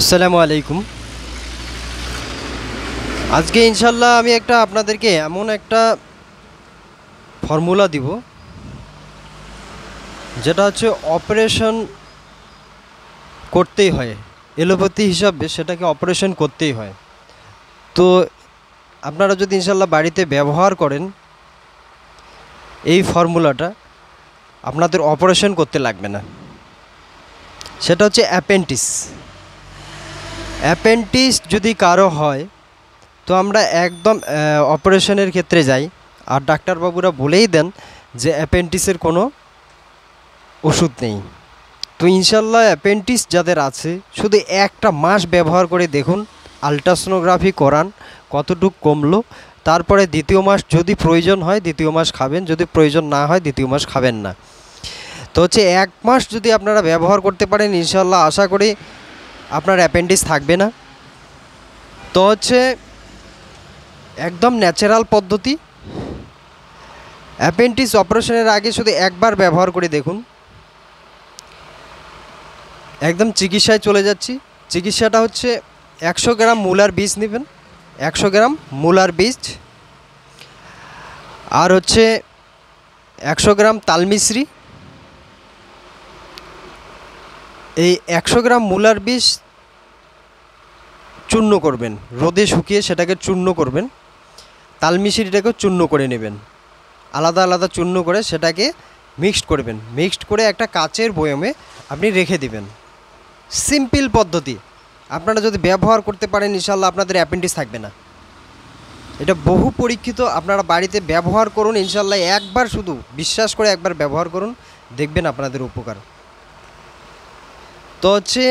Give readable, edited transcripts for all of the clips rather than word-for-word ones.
আসসালামু আলাইকুম। আজকে ইনশাল্লাহ আমি আপনাদেরকে এমন একটা ফর্মুলা দিব, যেটা হচ্ছে অপারেশন করতেই হয়। এলোপ্যাথি হিসাবে সেটাকে অপারেশন করতেই হয়। তো আপনারা যদি ইনশাল্লাহ বাড়িতে ব্যবহার করেন এই ফর্মুলাটা, আপনাদের অপারেশন করতে লাগবে না। সেটা হচ্ছে অ্যাপেন্ডিক্স। অ্যাপেন্ডিক্স যদি কারো হয়, তো আমরা একদম অপারেশনের ক্ষেত্রে যাই, আর ডাক্তারবাবুরা বলেই দেন যে অ্যাপেন্ডিক্সের কোনো ওষুধ নেই। তো ইনশাল্লাহ অ্যাপেন্ডিক্স যাদের আছে, শুধু একটা মাস ব্যবহার করে দেখুন, আলট্রাসোনোগ্রাফি করান কতটুকু কমলো। তারপরে দ্বিতীয় মাস যদি প্রয়োজন হয় দ্বিতীয় মাস খাবেন, যদি প্রয়োজন না হয় দ্বিতীয় মাস খাবেন না। তো হচ্ছে 1 মাস যদি আপনারা ব্যবহার করতে পারেন, ইনশাল্লাহ আশা করি আপনার অ্যাপেন্ডিক্স থাকবে না। তো হচ্ছে একদম ন্যাচারাল পদ্ধতি। অ্যাপেন্ডিক্স অপারেশনের আগে শুধু একবার ব্যবহার করে দেখুন। একদম চিকিৎসায় চলে যাচ্ছি। চিকিৎসাটা হচ্ছে 100 গ্রাম মূলার বীজ নেবেন, 100 গ্রাম মূলার বীজ, আর হচ্ছে 100 গ্রাম তালমিশ্রি। এই 100 গ্রাম মূলার বীজ চূর্ণ করবেন, রোদে শুকিয়ে সেটাকে চূর্ণ করবেন। তালমিশ্রিটাকেও চূর্ণ করে নেবেন, আলাদা আলাদা চূর্ণ করে সেটাকে মিক্সড করবেন। মিক্সড করে একটা কাচের বয়মে আপনি রেখে দিবেন। সিম্পল পদ্ধতি, আপনারা যদি ব্যবহার করতে পারেন ইনশাল্লাহ আপনাদের অ্যাপেন্ডিক্স থাকবে না। এটা বহু পরীক্ষিত। আপনারা বাড়িতে ব্যবহার করুন ইনশাল্লাহ, একবার শুধু বিশ্বাস করে একবার ব্যবহার করুন, দেখবেন আপনাদের উপকার। তো হচ্ছে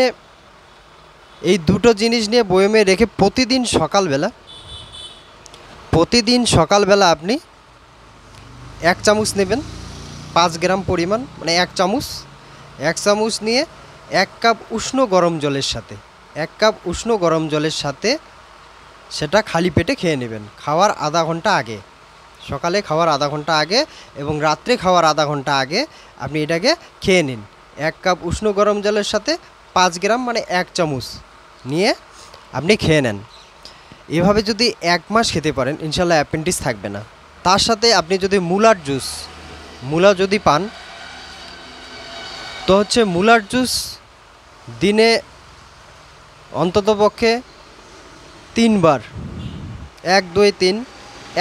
এই দুটো জিনিস নিয়ে বয়মে রেখে প্রতিদিন সকালবেলা আপনি 1 চামচ নেবেন, 5 গ্রাম পরিমাণ, মানে 1 চামচ নিয়ে 1 কাপ উষ্ণ গরম জলের সাথে 1 কাপ উষ্ণ গরম জলের সাথে সেটা খালি পেটে খেয়ে নেবেন। খাওয়ার আধা ঘন্টা আগে, সকালে খাওয়ার আধা ঘন্টা আগে এবং রাত্রে খাওয়ার আধা ঘন্টা আগে আপনি এটাকে খেয়ে নিন। 1 কাপ উষ্ণ গরম জলের সাথে 5 গ্রাম মানে 1 চামচ নিয়ে আপনি খেয়ে নেন। এভাবে যদি 1 মাস খেতে পারেন ইনশাল্লাহ অ্যাপেন্ডিক্স থাকবে না। তার সাথে আপনি যদি মূলা যদি পান, তো হচ্ছে মূলার জুস দিনে অন্ততপক্ষে 3 বার, 1 2 3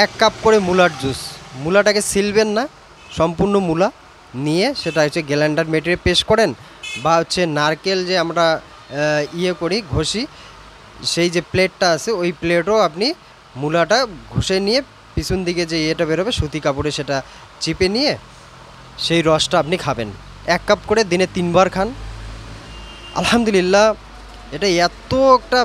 1 কাপ করে মূলার জুস। মূলাটাকে ছিলবেন না, সম্পূর্ণ মূলা নিয়ে সেটা হচ্ছে গ্রাইন্ডার মেটেরিয়াল পেস্ট করেন, বা হচ্ছে নারকেল যে আমরা করি ঘষি, সেই যে প্লেটটা আছে ওই প্লেটও আপনি মূলাটা ঘষে নিয়ে পিছন দিকে যে বেরোবে সুতি কাপড়ে সেটা চিপে নিয়ে সেই রসটা আপনি খাবেন। 1 কাপ করে দিনে 3 বার খান। আলহামদুলিল্লাহ, এটা এত একটা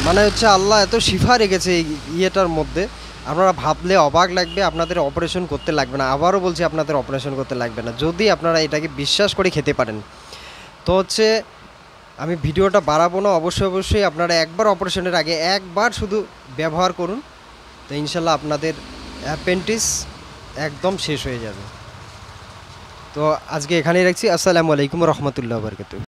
মানে হচ্ছে আল্লাহ এত শিফা রেখেছে এই ইয়েটার মধ্যে, আপনারা ভাবলে অবাক লাগবে। আপনাদের অপারেশন করতে লাগবে না, আবারও বলছি আপনাদের অপারেশন করতে লাগবে না, যদি আপনারা এটাকে বিশ্বাস করে খেতে পারেন। তো হচ্ছে আমি ভিডিওটা বাড়াবো না, অবশ্যই আপনারা একবার অপারেশনের আগে একবার শুধু ব্যবহার করুন, তো ইনশাল্লাহ আপনাদের অ্যাপেন্ডিক্স একদম শেষ হয়ে যাবে। তো আজকে এখানেই রাখছি। আসসালামু আলাইকুম রহমতুল্লাহ বরকাতুহু।